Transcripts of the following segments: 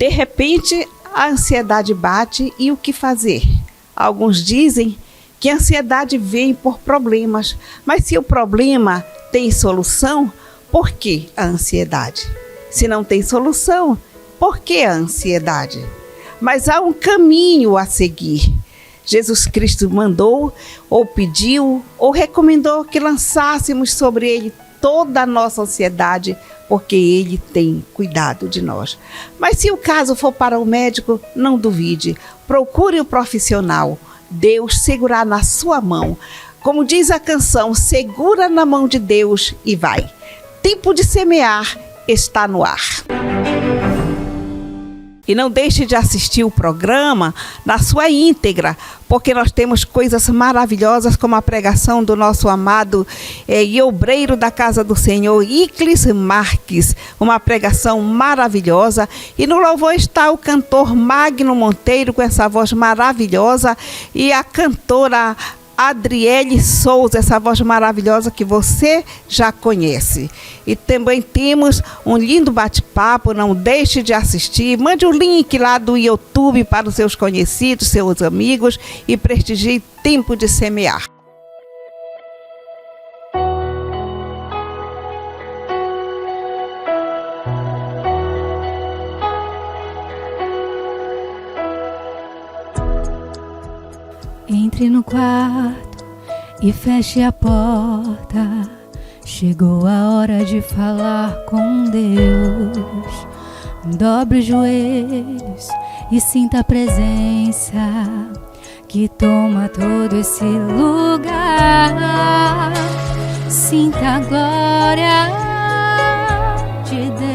De repente, a ansiedade bate e o que fazer? Alguns dizem que a ansiedade vem por problemas, mas se o problema tem solução, por que a ansiedade? Se não tem solução, por que a ansiedade? Mas há um caminho a seguir. Jesus Cristo mandou, ou pediu, ou recomendou que lançássemos sobre Ele toda a nossa ansiedade, porque Ele tem cuidado de nós. Mas se o caso for para o médico, não duvide, procure o profissional. Deus segurará na sua mão. Como diz a canção, segura na mão de Deus e vai. Tempo de semear está no ar. E não deixe de assistir o programa na sua íntegra, porque nós temos coisas maravilhosas como a pregação do nosso amado e obreiro da Casa do Senhor, Iclis Marques, uma pregação maravilhosa. E no louvor está o cantor Magno Monteiro com essa voz maravilhosa e a cantora Adriele Souza, essa voz maravilhosa que você já conhece. E também temos um lindo bate-papo, não deixe de assistir. Mande o link lá do YouTube para os seus conhecidos, seus amigos e prestigie Tempo de Semear. Entre no quarto e feche a porta. Chegou a hora de falar com Deus. Dobre os joelhos e sinta a presença que toma todo esse lugar. Sinta a glória de Deus.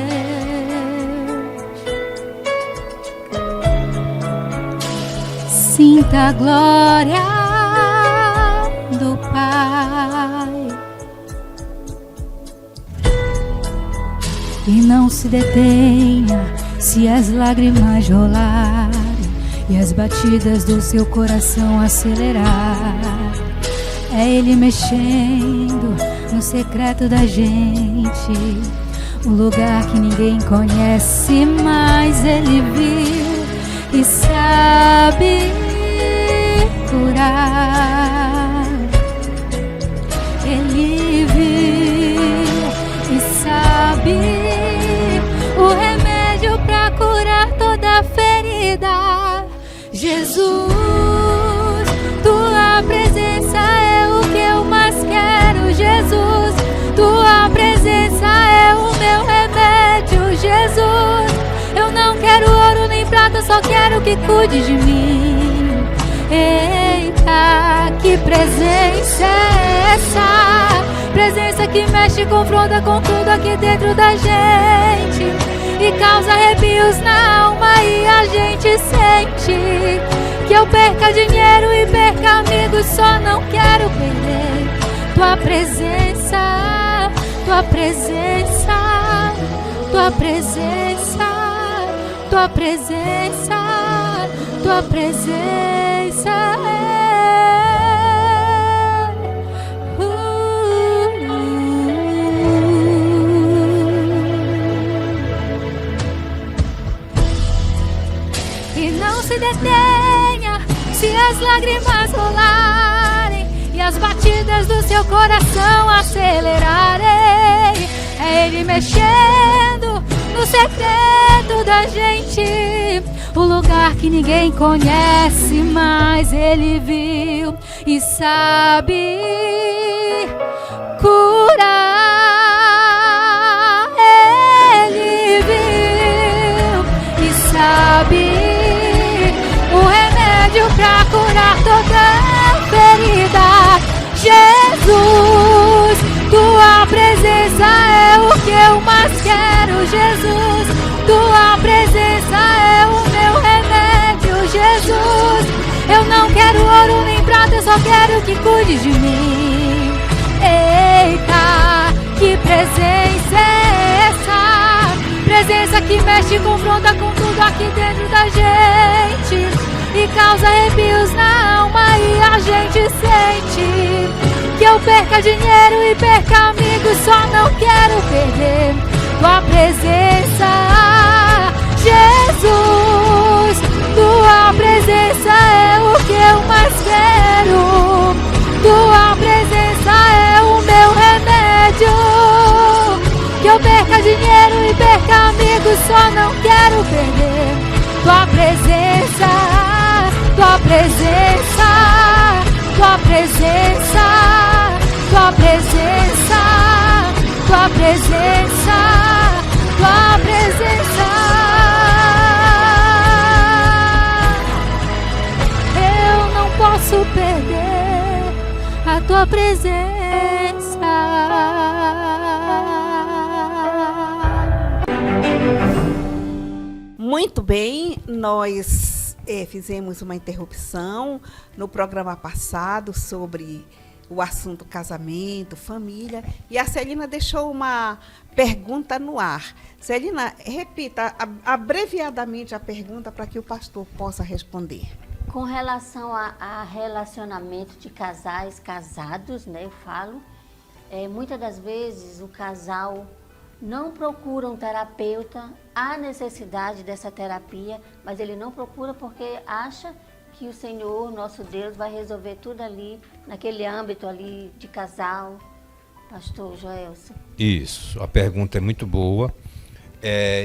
Sinta a glória do Pai. E não se detenha se as lágrimas rolarem e as batidas do seu coração acelerar. É Ele mexendo no secreto da gente, um lugar que ninguém conhece, mas Ele viu e sabe curar. Ele viu e sabe o remédio para curar toda ferida. Jesus, tua presença é o que eu mais quero. Jesus, tua presença é o meu remédio. Jesus, eu não quero ouro nem prata, só quero que cuide de mim. Eita, que presença é essa? Presença que mexe e confronta com tudo aqui dentro da gente e causa arrepios na alma, e a gente sente que eu perca dinheiro e perca amigos, só não quero perder tua presença, tua presença, tua presença, tua presença, tua presença é. E não se detenha se as lágrimas rolarem e as batidas do seu coração acelerarem. É Ele mexendo no secreto da gente, o lugar que ninguém conhece, mas Ele viu e sabe curar. Ele viu e sabe o remédio pra curar toda ferida. Jesus, tua presença é o que eu mais quero. Jesus, tua presença é o meu remédio. Jesus, eu não quero ouro nem prata, eu só quero que cuide de mim. Eita, que presença é essa? Presença que mexe e confronta com tudo aqui dentro da gente e causa arrepios na alma, e a gente sente que eu perca dinheiro e perca amigos, só não quero perder tua presença. Jesus, só não quero perder tua presença, tua presença, tua presença, tua presença, tua presença, tua presença. Eu não posso perder a tua presença. Muito bem, nós fizemos uma interrupção no programa passado sobre o assunto casamento, família, e a Celina deixou uma pergunta no ar. Celina, repita abreviadamente a pergunta para que o pastor possa responder. Com relação a relacionamento de casais casados, né, eu falo, muitas das vezes o casal não procura um terapeuta, há necessidade dessa terapia, mas ele não procura porque acha que o Senhor, nosso Deus, vai resolver tudo ali, naquele âmbito ali de casal. Pastor Joelson. Isso, a pergunta é muito boa.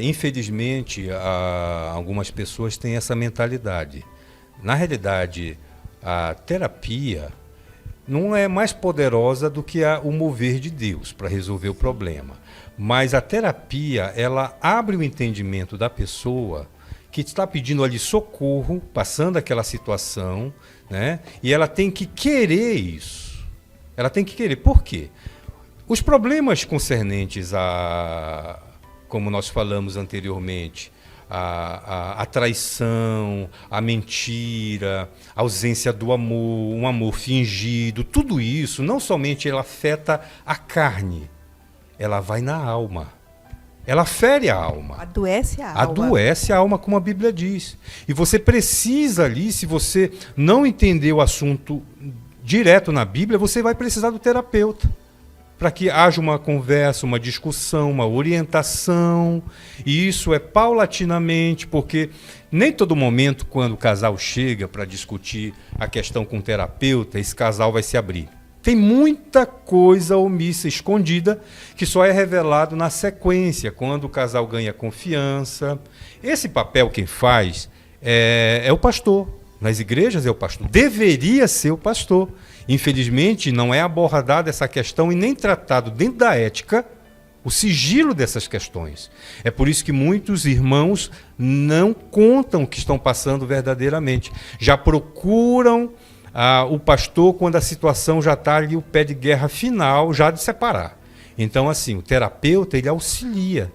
Infelizmente, algumas pessoas têm essa mentalidade. Na realidade, a terapia não é mais poderosa do que o mover de Deus para resolver o problema. Mas a terapia, ela abre o entendimento da pessoa que está pedindo ali socorro, passando aquela situação, né? E ela tem que querer isso. Ela tem que querer. Por quê? Os problemas concernentes como nós falamos anteriormente, a traição, a mentira, a ausência do amor, um amor fingido, tudo isso, não somente ela afeta a carne, ela vai na alma. Ela fere a alma. Adoece a alma. Adoece a alma, como a Bíblia diz. E você precisa ali, se você não entender o assunto direto na Bíblia, você vai precisar do terapeuta. Para que haja uma conversa, uma discussão, uma orientação. E isso é paulatinamente, porque nem todo momento, quando o casal chega para discutir a questão com o terapeuta, esse casal vai se abrir. Tem muita coisa omissa, escondida, que só é revelado na sequência, quando o casal ganha confiança. Esse papel quem faz é o pastor. Nas igrejas é o pastor. Deveria ser o pastor. Infelizmente, não é abordada essa questão e nem tratado dentro da ética o sigilo dessas questões. É por isso que muitos irmãos não contam o que estão passando verdadeiramente. Já procuram o pastor quando a situação já está ali, o pé de guerra final, já de separar. Então, assim, o terapeuta, ele auxilia.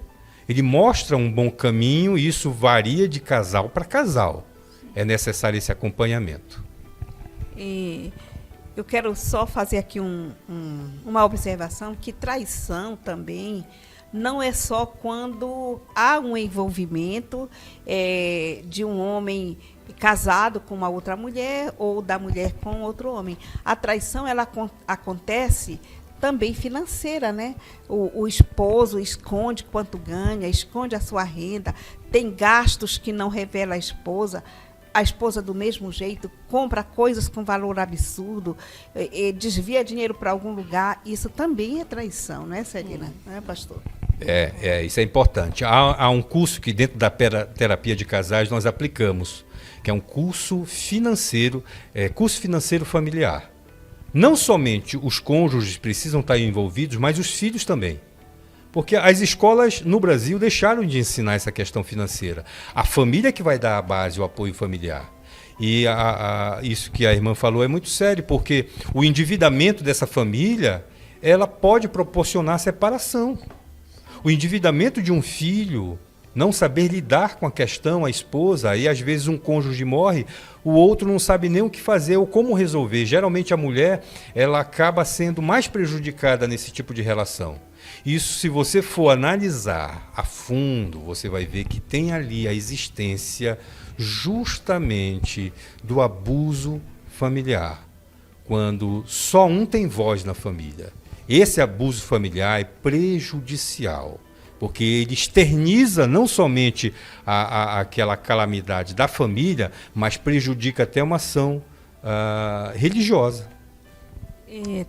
Ele mostra um bom caminho e isso varia de casal para casal. É necessário esse acompanhamento. E eu quero só fazer aqui uma observação, que traição também não é só quando há um envolvimento de um homem casado com uma outra mulher ou da mulher com outro homem. A traição, ela acontece também financeira, né? O esposo esconde quanto ganha, esconde a sua renda, tem gastos que não revela a esposa do mesmo jeito, compra coisas com valor absurdo, desvia dinheiro para algum lugar. Isso também é traição, não é, Celina? Não é, pastor? Isso é importante. Há um curso que dentro da terapia de casais nós aplicamos, que é um curso financeiro familiar. Não somente os cônjuges precisam estar envolvidos, mas os filhos também. Porque as escolas no Brasil deixaram de ensinar essa questão financeira. A família que vai dar a base, o apoio familiar. E isso que a irmã falou é muito sério, porque o endividamento dessa família, ela pode proporcionar separação. O endividamento de um filho, não saber lidar com a questão, a esposa, aí às vezes um cônjuge morre, o outro não sabe nem o que fazer ou como resolver. Geralmente a mulher, ela acaba sendo mais prejudicada nesse tipo de relação. Isso, se você for analisar a fundo, você vai ver que tem ali a existência justamente do abuso familiar, quando só um tem voz na família. Esse abuso familiar é prejudicial, porque ele externiza não somente aquela calamidade da família, mas prejudica até uma ação religiosa.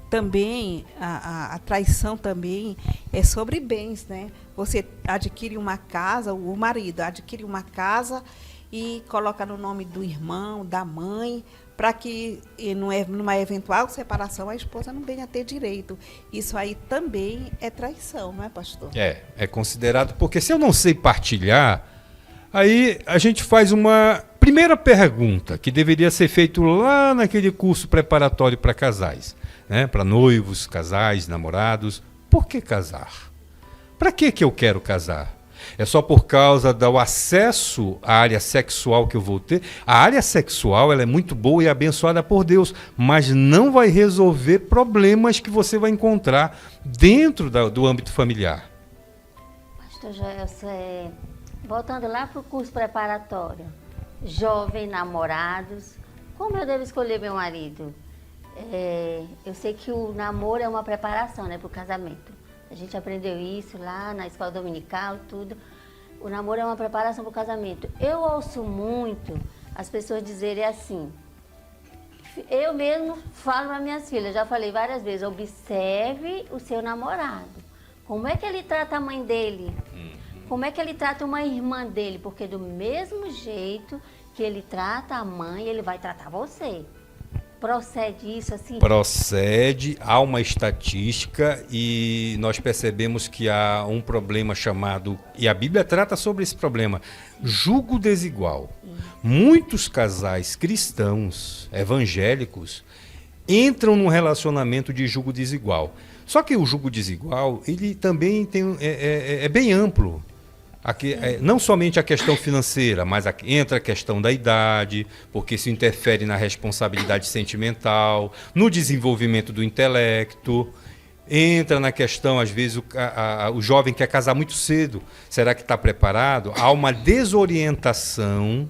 Também a traição também é sobre bens, né? Você adquire uma casa, o marido adquire uma casa e coloca no nome do irmão, da mãe, para que numa eventual separação a esposa não venha a ter direito. Isso aí também é traição, não é, pastor? É considerado, porque se eu não sei partilhar, aí a gente faz uma primeira pergunta que deveria ser feita lá naquele curso preparatório para casais, né? Para noivos, casais, namorados. Por que casar? Para que eu quero casar? É só por causa do acesso à área sexual que eu vou ter? A área sexual ela é muito boa e abençoada por Deus, mas não vai resolver problemas que você vai encontrar dentro do âmbito familiar. Pastor Gelson, voltando lá para o curso preparatório, jovem, namorados, como eu devo escolher meu marido? Eu sei que o namoro é uma preparação, né, para o casamento. A gente aprendeu isso lá na escola dominical, tudo. O namoro é uma preparação para o casamento. Eu ouço muito as pessoas dizerem assim, eu mesmo falo para minhas filhas, já falei várias vezes, observe o seu namorado. Como é que ele trata a mãe dele? Como é que ele trata uma irmã dele? Porque do mesmo jeito que ele trata a mãe, ele vai tratar você. Procede isso assim? Procede, há uma estatística e nós percebemos que há um problema chamado, e a Bíblia trata sobre esse problema, jugo desigual. Muitos casais cristãos, evangélicos, entram num relacionamento de jugo desigual. Só que o jugo desigual, ele também é bem amplo. Aqui, não somente a questão financeira, mas entra a questão da idade, porque isso interfere na responsabilidade sentimental, no desenvolvimento do intelecto, entra na questão, às vezes, o jovem quer casar muito cedo, será que está preparado? Há uma desorientação,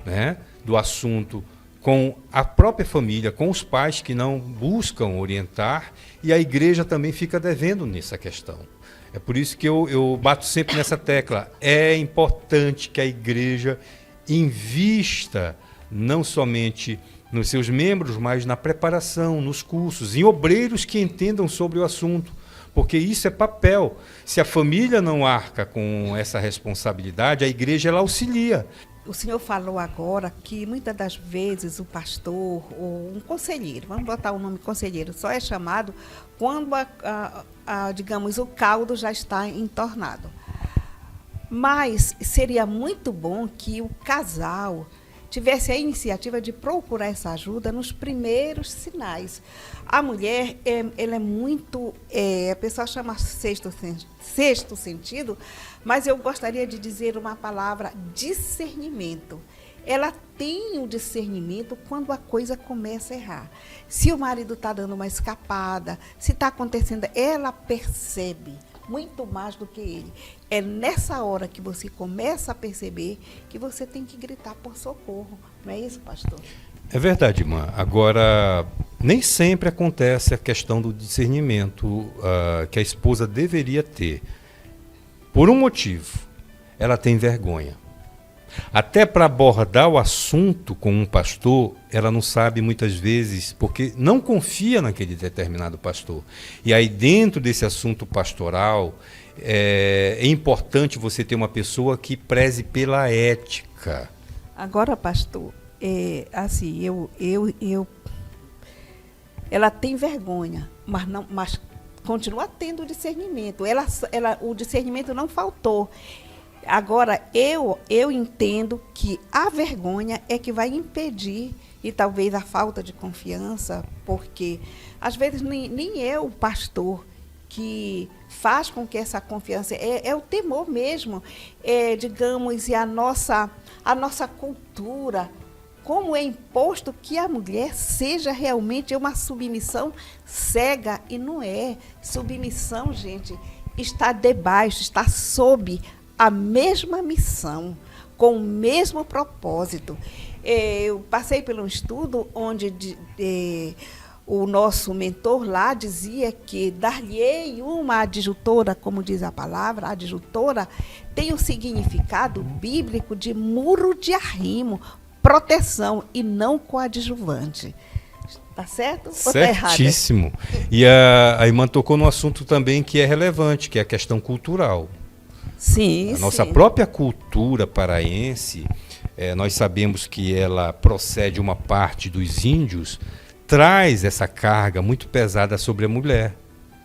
né, do assunto com a própria família, com os pais que não buscam orientar, e a igreja também fica devendo nessa questão. É por isso que eu bato sempre nessa tecla. É importante que a igreja invista não somente nos seus membros, mas na preparação, nos cursos, em obreiros que entendam sobre o assunto, porque isso é papel. Se a família não arca com essa responsabilidade, a igreja ela auxilia. O senhor falou agora que muitas das vezes o pastor ou um conselheiro, vamos botar o nome conselheiro, só é chamado quando, digamos, o caldo já está entornado. Mas seria muito bom que o casal tivesse a iniciativa de procurar essa ajuda nos primeiros sinais. A mulher, ela é muito, a pessoa chama sexto sentido, mas eu gostaria de dizer uma palavra, discernimento. Ela tem o discernimento quando a coisa começa a errar. Se o marido está dando uma escapada, se está acontecendo, ela percebe muito mais do que ele. É nessa hora que você começa a perceber que você tem que gritar por socorro. Não é isso, pastor? É verdade, irmã. Agora, nem sempre acontece a questão do discernimento que a esposa deveria ter. Por um motivo, ela tem vergonha. Até para abordar o assunto com um pastor, ela não sabe muitas vezes, porque não confia naquele determinado pastor. E aí dentro desse assunto pastoral, é importante você ter uma pessoa que preze pela ética. Agora, pastor, assim, ela tem vergonha, mas continua tendo discernimento. O discernimento não faltou. Agora, eu entendo que a vergonha é que vai impedir, e talvez a falta de confiança, porque às vezes nem é o pastor que faz com que essa confiança, é o temor mesmo, digamos, e a nossa cultura, como é imposto que a mulher seja realmente uma submissão cega, e não é. Submissão, gente, está debaixo, está sob a mesma missão, com o mesmo propósito. Eu passei por um estudo onde o nosso mentor lá dizia que dar-lhe uma adjutora, como diz a palavra, adjutora, tem o significado bíblico de muro de arrimo, proteção e não coadjuvante. Tá certo ou tá errado? Certíssimo. E a irmã tocou num assunto também que é relevante, que é a questão cultural. Sim, A nossa sim. própria cultura paraense, nós sabemos que ela procede de uma parte dos índios, traz essa carga muito pesada sobre a mulher,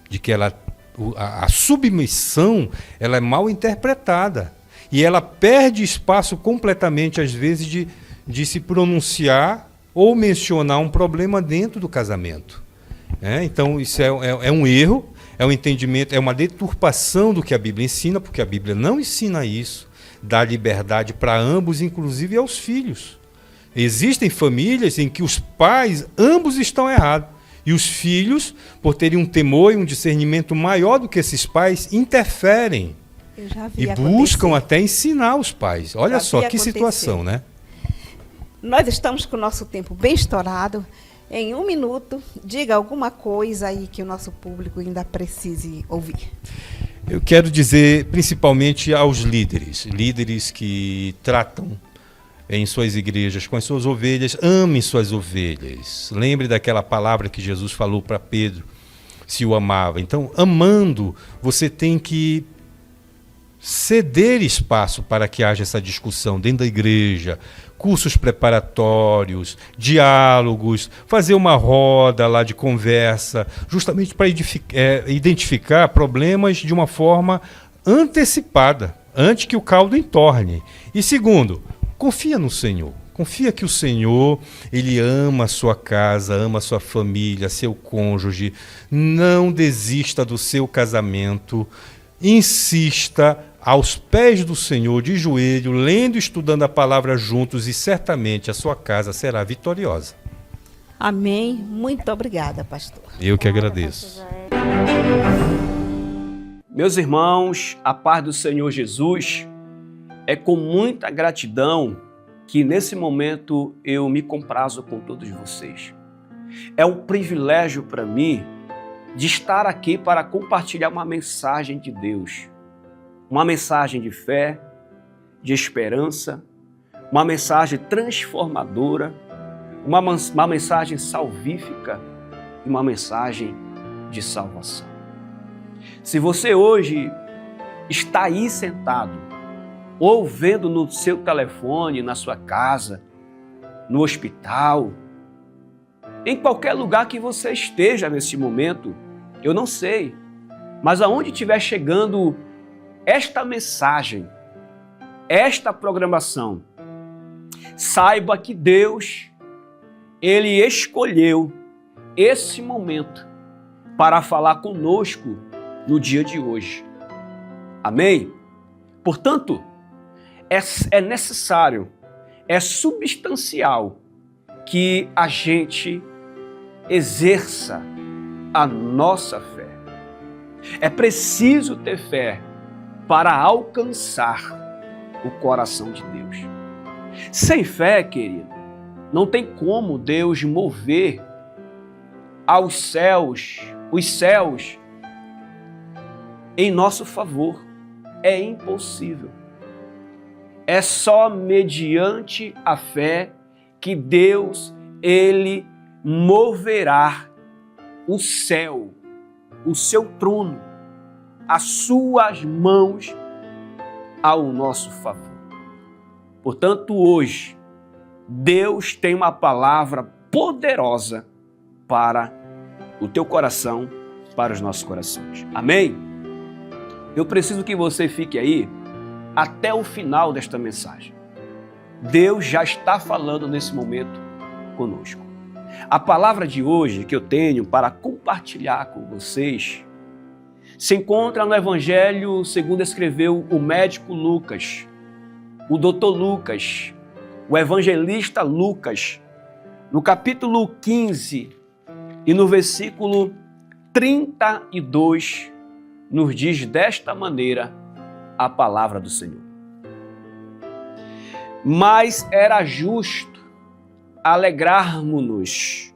de que a submissão ela é mal interpretada e ela perde espaço completamente, às vezes, de se pronunciar ou mencionar um problema dentro do casamento. Então, isso é um erro, é um entendimento, é uma deturpação do que a Bíblia ensina, porque a Bíblia não ensina isso, dá liberdade para ambos, inclusive aos filhos. Existem famílias em que os pais, ambos estão errados, e os filhos, por terem um temor e um discernimento maior do que esses pais, interferem Eu já vi e acontecer. buscam até ensinar os pais. Olha Já só vi que acontecer. situação, né? Nós estamos com o nosso tempo bem estourado. Em 1 minuto, diga alguma coisa aí que o nosso público ainda precise ouvir. Eu quero dizer principalmente aos líderes que tratam em suas igrejas com as suas ovelhas, amem suas ovelhas. Lembre daquela palavra que Jesus falou para Pedro, se o amava. Então, amando, você tem que ceder espaço para que haja essa discussão dentro da igreja, cursos preparatórios, diálogos, fazer uma roda lá de conversa, justamente para identificar problemas de uma forma antecipada, antes que o caldo entorne. E segundo, confia no Senhor. Confia que o Senhor, Ele ama a sua casa, ama a sua família, seu cônjuge. Não desista do seu casamento. Insista aos pés do Senhor, de joelho, lendo e estudando a palavra juntos, e certamente a sua casa será vitoriosa. Amém. Muito obrigada, pastor. Eu que agradeço. Meus irmãos, a paz do Senhor Jesus, é com muita gratidão que nesse momento eu me comprazo com todos vocês. É um privilégio para mim de estar aqui para compartilhar uma mensagem de Deus. Uma mensagem de fé, de esperança, uma mensagem transformadora, uma mensagem salvífica e uma mensagem de salvação. Se você hoje está aí sentado, ou vendo no seu telefone, na sua casa, no hospital, em qualquer lugar que você esteja nesse momento, eu não sei, mas aonde estiver chegando esta mensagem, esta programação, saiba que Deus, Ele escolheu esse momento para falar conosco no dia de hoje. Amém? Portanto, é necessário, é substancial que a gente exerça a nossa fé. É preciso ter fé para alcançar o coração de Deus. Sem fé, querido, não tem como Deus mover os céus em nosso favor. É impossível. É só mediante a fé que Deus, Ele moverá o céu, o seu trono, as suas mãos ao nosso favor. Portanto, hoje, Deus tem uma palavra poderosa para o teu coração, para os nossos corações. Amém? Eu preciso que você fique aí até o final desta mensagem. Deus já está falando nesse momento conosco. A palavra de hoje que eu tenho para compartilhar com vocês se encontra no Evangelho segundo escreveu o médico Lucas, o doutor Lucas, o evangelista Lucas, no capítulo 15 e no versículo 32, nos diz desta maneira a palavra do Senhor. Mas era justo alegrarmos-nos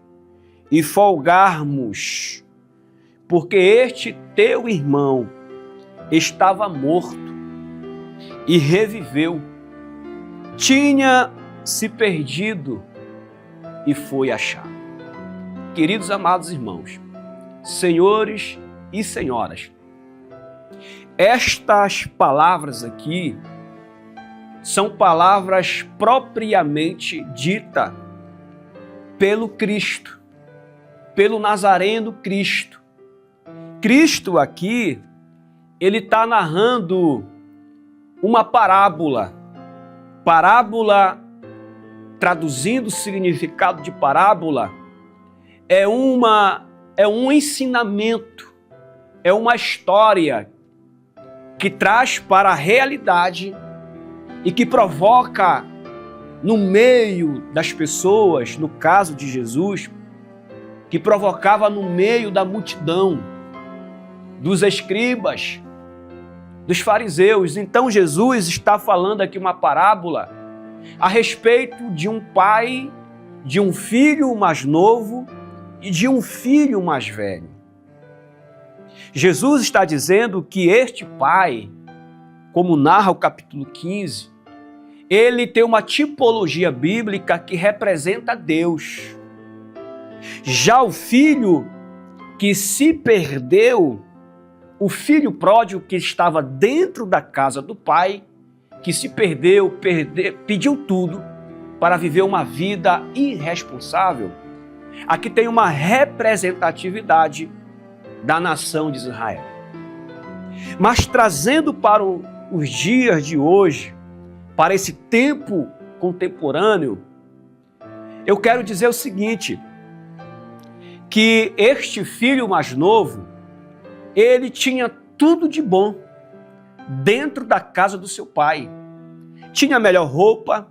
e folgarmos, porque este teu irmão estava morto e reviveu, tinha se perdido e foi achado. queridos amados irmãos, senhores e senhoras, estas palavras aqui são palavras propriamente ditas pelo Cristo, pelo Nazareno Cristo. Cristo aqui, ele está narrando uma parábola. Parábola, traduzindo o significado de parábola, é um ensinamento, é uma história que traz para a realidade e que provoca no meio das pessoas, no caso de Jesus, que provocava no meio da multidão, dos escribas, dos fariseus. Então Jesus está falando aqui uma parábola a respeito de um pai, de um filho mais novo e de um filho mais velho. Jesus está dizendo que este pai, como narra o capítulo 15, ele tem uma tipologia bíblica que representa Deus. Já o filho que se perdeu, o filho pródigo que estava dentro da casa do pai, que se perdeu, pediu tudo para viver uma vida irresponsável, aqui tem uma representatividade da nação de Israel. Mas trazendo para os dias de hoje, para esse tempo contemporâneo, eu quero dizer o seguinte, que este filho mais novo, ele tinha tudo de bom dentro da casa do seu pai. Tinha a melhor roupa,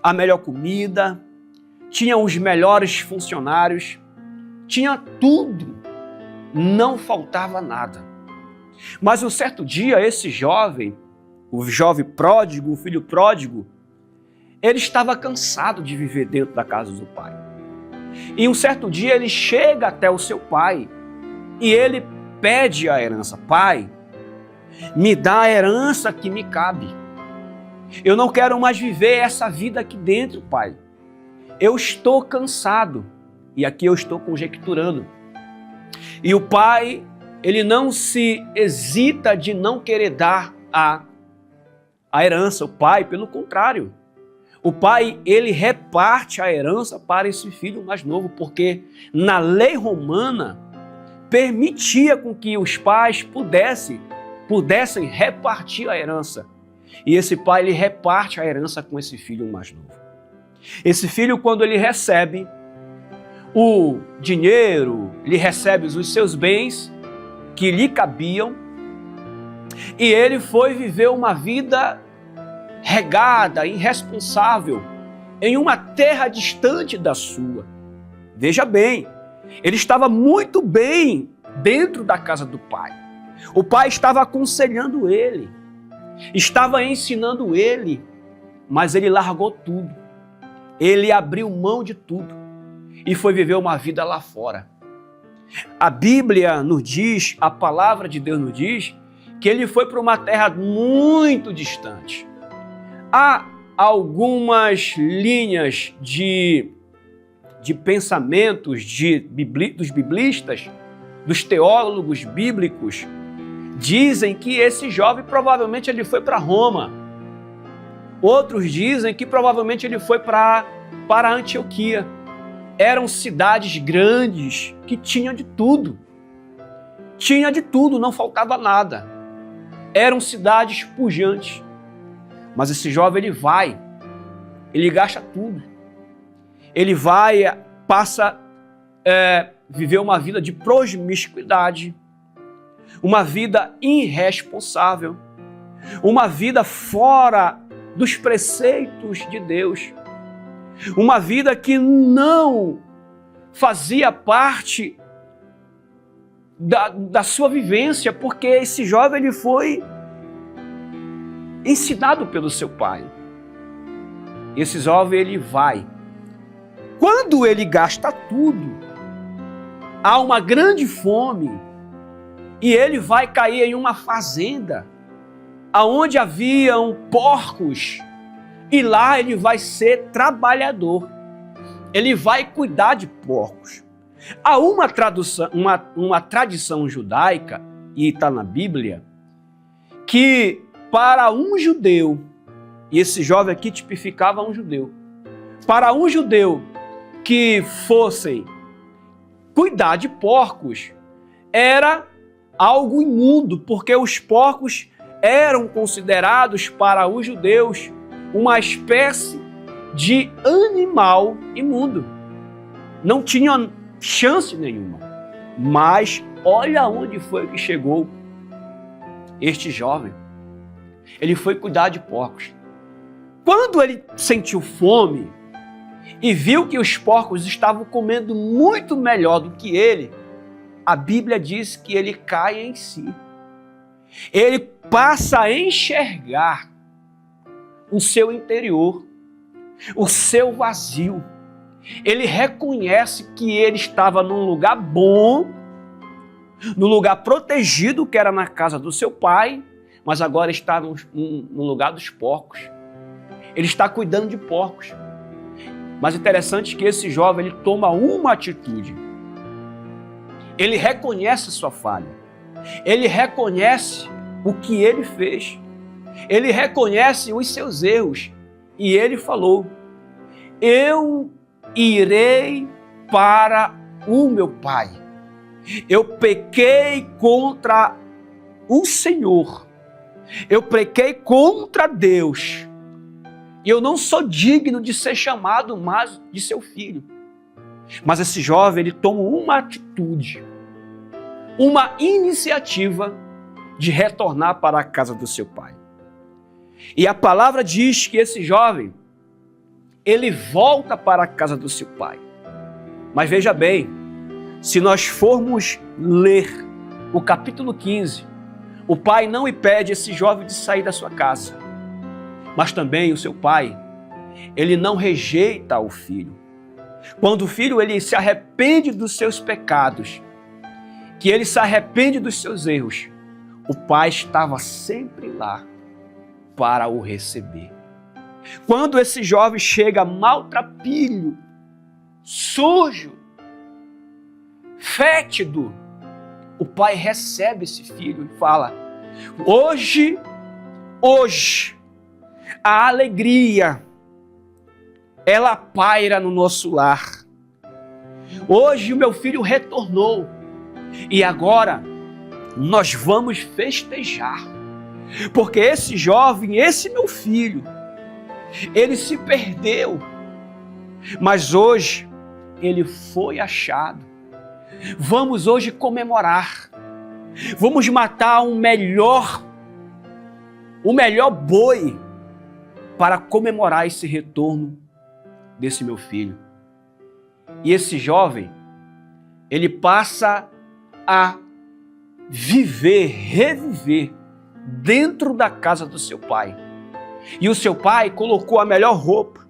a melhor comida, tinha os melhores funcionários, tinha tudo, não faltava nada. Mas um certo dia, esse jovem, o jovem pródigo, o filho pródigo, ele estava cansado de viver dentro da casa do pai. E um certo dia ele chega até o seu pai e ele pede a herança. Pai, me dá a herança que me cabe. Eu não quero mais viver essa vida aqui dentro, pai. Eu estou cansado. E aqui eu estou conjecturando. E o pai, ele não se hesita de não querer dar a herança. O pai, pelo contrário, o pai, ele reparte a herança para esse filho mais novo, porque na lei romana permitia com que os pais pudessem repartir a herança. E esse pai, ele reparte a herança com esse filho mais novo. Esse filho, quando ele recebe o dinheiro, ele recebe os seus bens que lhe cabiam, e ele foi viver uma vida regada, irresponsável, em uma terra distante da sua. Veja bem, ele estava muito bem dentro da casa do pai. O pai estava aconselhando ele, estava ensinando ele, mas ele largou tudo. Ele abriu mão de tudo e foi viver uma vida lá fora. A Bíblia nos diz, a palavra de Deus nos diz, que ele foi para uma terra muito distante. Há algumas linhas de pensamentos dos biblistas, dos teólogos bíblicos, dizem que esse jovem provavelmente ele foi para Roma. Outros dizem que provavelmente ele foi para Antioquia. Eram cidades grandes que tinham de tudo. Tinha de tudo, não faltava nada. Eram cidades pujantes. Mas esse jovem, ele gasta tudo. Ele passa a viver uma vida de promiscuidade, uma vida irresponsável, uma vida fora dos preceitos de Deus, uma vida que não fazia parte da sua vivência, porque esse jovem ele foi ensinado pelo seu pai. Esse jovem ele vai. Quando ele gasta tudo, há uma grande fome e ele vai cair em uma fazenda aonde haviam porcos e lá ele vai ser trabalhador. Ele vai cuidar de porcos. Há uma tradição judaica, e está na Bíblia, que para um judeu, e esse jovem aqui tipificava um judeu, para um judeu que fossem cuidar de porcos, era algo imundo, porque os porcos eram considerados para os judeus uma espécie de animal imundo. Não tinha chance nenhuma. Mas olha onde foi que chegou este jovem. Ele foi cuidar de porcos. Quando ele sentiu fome e viu que os porcos estavam comendo muito melhor do que ele, a Bíblia diz que ele cai em si. Ele passa a enxergar o seu interior, o seu vazio. Ele reconhece que ele estava num lugar bom, num lugar protegido, que era na casa do seu pai, mas agora está no lugar dos porcos. Ele está cuidando de porcos. Mas interessante que esse jovem ele toma uma atitude. Ele reconhece a sua falha. Ele reconhece o que ele fez. Ele reconhece os seus erros. E ele falou: eu irei para o meu pai. Eu pequei contra o Senhor. Eu pequei contra Deus. E eu não sou digno de ser chamado mais de seu filho. Mas esse jovem, ele toma uma atitude, uma iniciativa de retornar para a casa do seu pai. E a palavra diz que esse jovem, ele volta para a casa do seu pai. Mas veja bem, se nós formos ler o capítulo 15, o pai não impede esse jovem de sair da sua casa. Mas também o seu pai, ele não rejeita o filho. Quando o filho ele se arrepende dos seus pecados, que ele se arrepende dos seus erros, o pai estava sempre lá para o receber. Quando esse jovem chega maltrapilho, sujo, fétido, o pai recebe esse filho e fala: hoje, a alegria, ela paira no nosso lar. Hoje o meu filho retornou e agora nós vamos festejar. Porque esse jovem, esse meu filho, ele se perdeu, mas hoje ele foi achado. Vamos hoje comemorar. Vamos matar o melhor boi para comemorar esse retorno desse meu filho. E esse jovem, ele passa a reviver dentro da casa do seu pai. E o seu pai colocou a melhor roupa,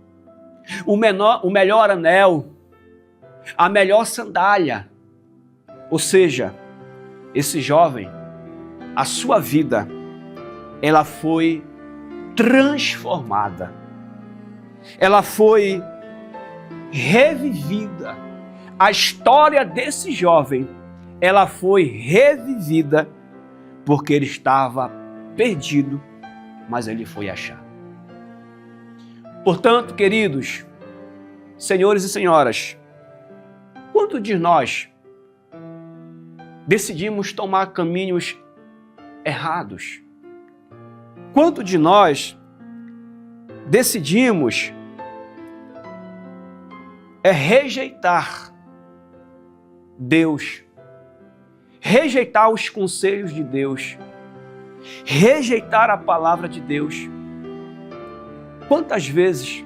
o melhor anel, a melhor sandália. Ou seja, esse jovem, a sua vida, ela foi transformada. Ela foi revivida. A história desse jovem, ela foi revivida porque ele estava perdido, mas ele foi achado. Portanto, queridos, senhores e senhoras, quantos de nós decidimos tomar caminhos errados? Quantos de nós decidimos rejeitar Deus, rejeitar os conselhos de Deus, rejeitar a palavra de Deus? Quantas vezes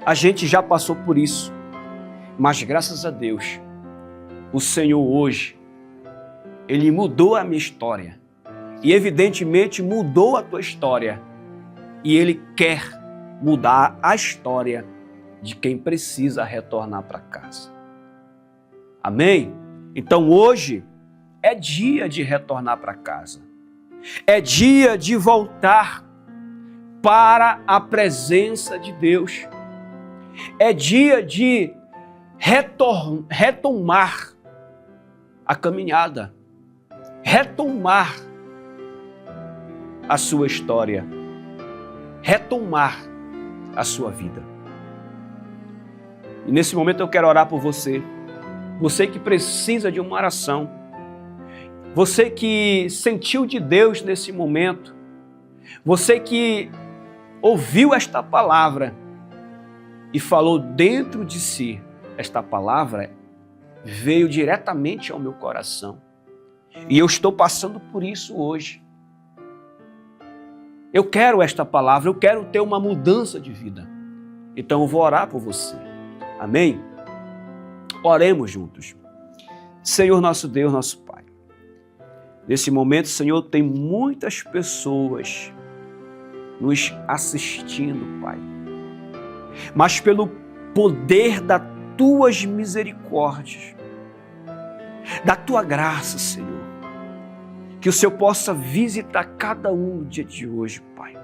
a gente já passou por isso, mas graças a Deus, o Senhor hoje, Ele mudou a minha história e evidentemente mudou a tua história e Ele quer mudar a história de quem precisa retornar para casa. Amém? Então hoje é dia de retornar para casa. É dia de voltar para a presença de Deus. É dia de retomar a caminhada, retomar a sua história, retomar a sua vida. E nesse momento eu quero orar por você, você que precisa de uma oração, você que sentiu de Deus nesse momento, você que ouviu esta palavra e falou dentro de si, esta palavra veio diretamente ao meu coração. E eu estou passando por isso hoje. Eu quero esta palavra, eu quero ter uma mudança de vida. Então eu vou orar por você. Amém? Oremos juntos. Senhor nosso Deus, nosso Pai. Nesse momento, Senhor, tem muitas pessoas nos assistindo, Pai. Mas pelo poder das tuas misericórdias, da tua graça, Senhor, que o Senhor possa visitar cada um no dia de hoje, Pai.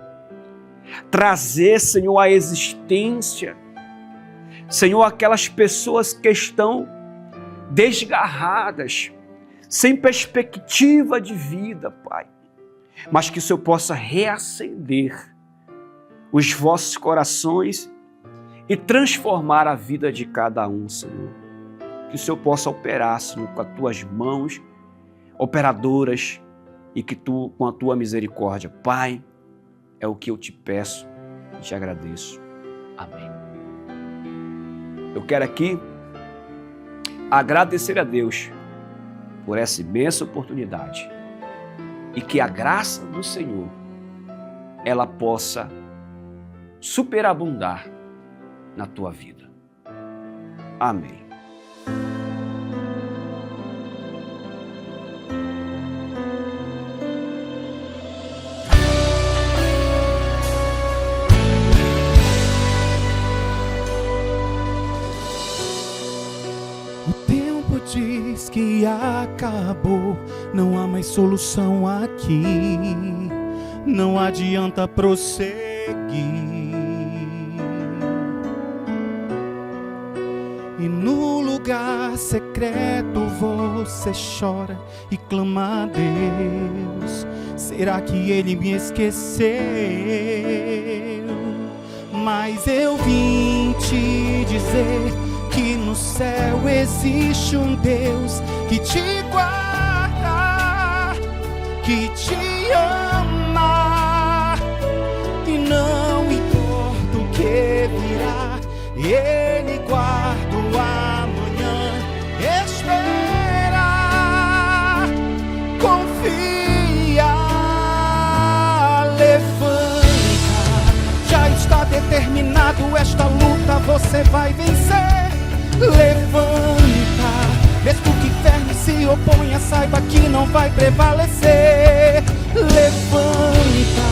Trazer, Senhor, à existência, Senhor, aquelas pessoas que estão desgarradas, sem perspectiva de vida, Pai. Mas que o Senhor possa reacender os vossos corações e transformar a vida de cada um, Senhor. Que o Senhor possa operar, Senhor, com as tuas mãos operadoras e que tu, com a tua misericórdia, Pai, é o que eu te peço e te agradeço. Amém. Eu quero aqui agradecer a Deus por essa imensa oportunidade e que a graça do Senhor ela possa superabundar na tua vida. Amém. O tempo diz que acabou, não há mais solução aqui, não adianta prosseguir. E no lugar secreto você chora e clama a Deus. Será que Ele me esqueceu? Mas eu vim te dizer que no céu existe um Deus que te guarda, que te ama, e não importa o que virá, Ele guarda o amanhã. Espera, confia, levanta, já está determinado esta luta, você vai vencer. Levanta, mesmo que o inferno se oponha, saiba que não vai prevalecer. Levanta,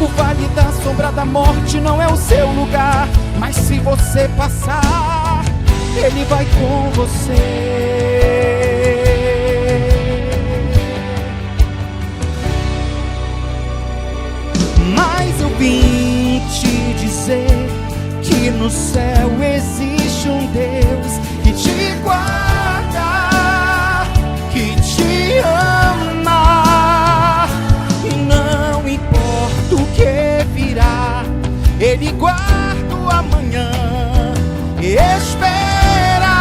o vale da sombra da morte não é o seu lugar, mas se você passar, Ele vai com você. Mas eu vim te dizer que no céu existe um Deus que te guarda, que te ama, e não importa o que virá, Ele guarda o amanhã. Espera,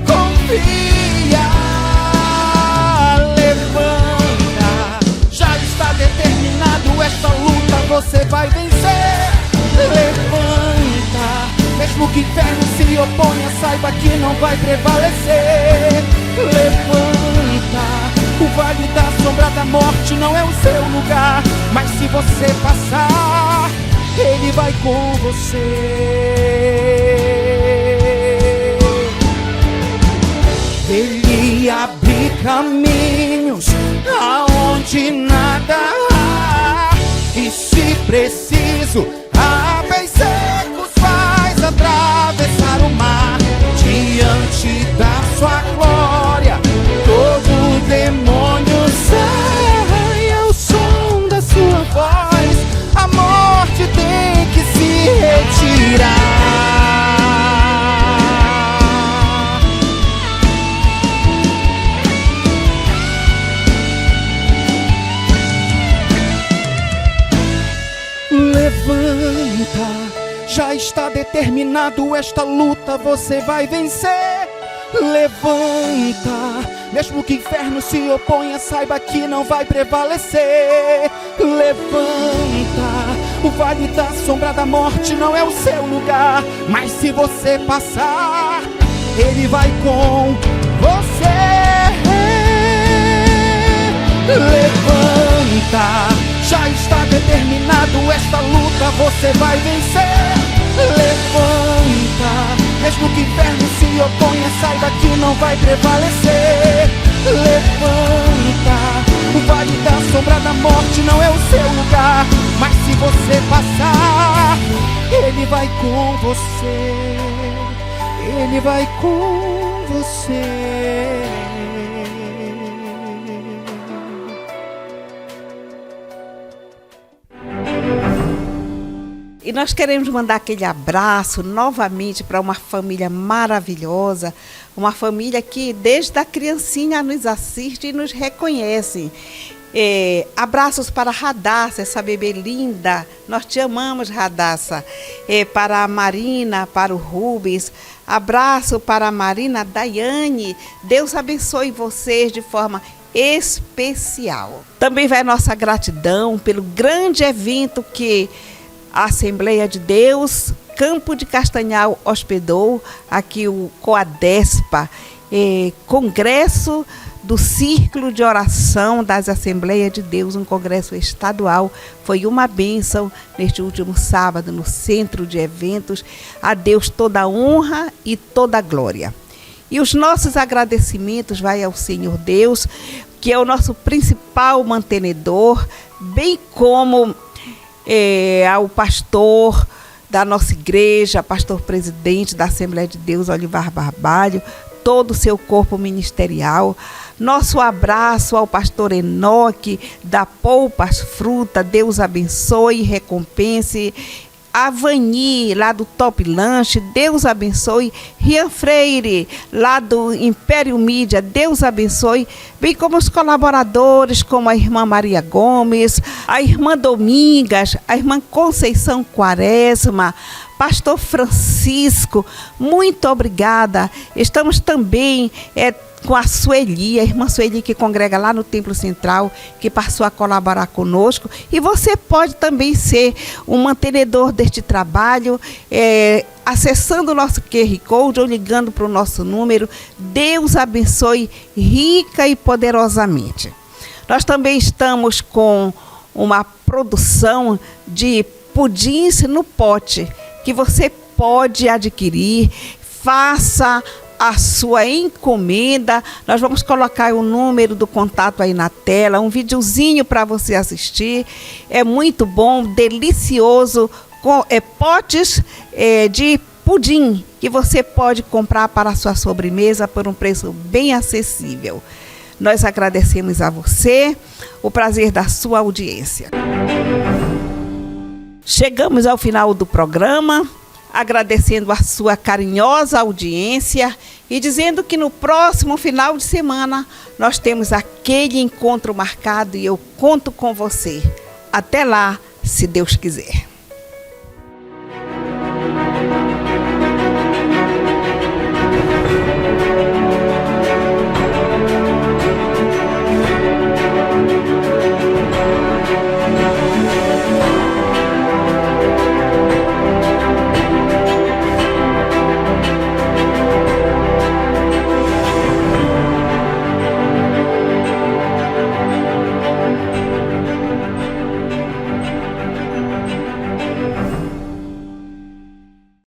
confia, levanta, já está determinado esta luta, você vai vencer. Levanta, mesmo que o inferno se oponha, saiba que não vai prevalecer. Levanta, o vale da sombra da morte não é o seu lugar, mas se você passar, Ele vai com você. Ele abre caminhos aonde nada há, e se preciso, a pés secos faz atravessar o mar. Diante da sua glória, todo demônio sai ao som da sua voz. A morte tem que se retirar. já está determinado, esta luta você vai vencer. Levanta, mesmo que o inferno se oponha, saiba que não vai prevalecer. Levanta, o vale da sombra da morte não é o seu lugar, mas se você passar, Ele vai com você. Levanta, já está determinado, esta luta você vai vencer. Levanta, mesmo que o inferno se oponha, saiba que não vai prevalecer. Levanta, o vale da sombra da morte não é o seu lugar, mas se você passar, Ele vai com você. Ele vai com você. E nós queremos mandar aquele abraço novamente para uma família maravilhosa, uma família que desde a criancinha nos assiste e nos reconhece. Abraços para a Radassa, essa bebê linda, nós te amamos, Radassa. Para a Marina, para o Rubens, abraço para a Marina Daiane, Deus abençoe vocês de forma especial. Também vai a nossa gratidão pelo grande evento que a Assembleia de Deus, Campo de Castanhal, hospedou, aqui o COADESPA, Congresso do Círculo de Oração das Assembleias de Deus, um congresso estadual. Foi uma bênção neste último sábado no centro de eventos. A Deus toda a honra e toda a glória. E os nossos agradecimentos vai ao Senhor Deus, que é o nosso principal mantenedor, bem como ao pastor da nossa igreja, pastor presidente da Assembleia de Deus, Olivar Barbalho, todo o seu corpo ministerial. Nosso abraço ao pastor Enoque, da Polpas Fruta, Deus abençoe e recompense. A Vani, lá do Top Lanche, Deus abençoe. Rian Freire, lá do Império Mídia, Deus abençoe. Bem como os colaboradores, como a irmã Maria Gomes, a irmã Domingas, a irmã Conceição Quaresma, pastor Francisco, muito obrigada. Estamos também com a Sueli, a irmã Sueli, que congrega lá no Templo Central, que passou a colaborar conosco. E você pode também ser um mantenedor deste trabalho, acessando o nosso QR Code ou ligando para o nosso número. Deus abençoe rica e poderosamente. Nós também estamos com uma produção de pudins no pote, que você pode adquirir. Faça a sua encomenda. Nós vamos colocar o número do contato aí na tela, um videozinho para você assistir. É muito bom, delicioso, com potes de pudim que você pode comprar para a sua sobremesa por um preço bem acessível. Nós agradecemos a você o prazer da sua audiência. Chegamos ao final do programa, agradecendo a sua carinhosa audiência e dizendo que no próximo final de semana nós temos aquele encontro marcado e eu conto com você. Até lá, se Deus quiser.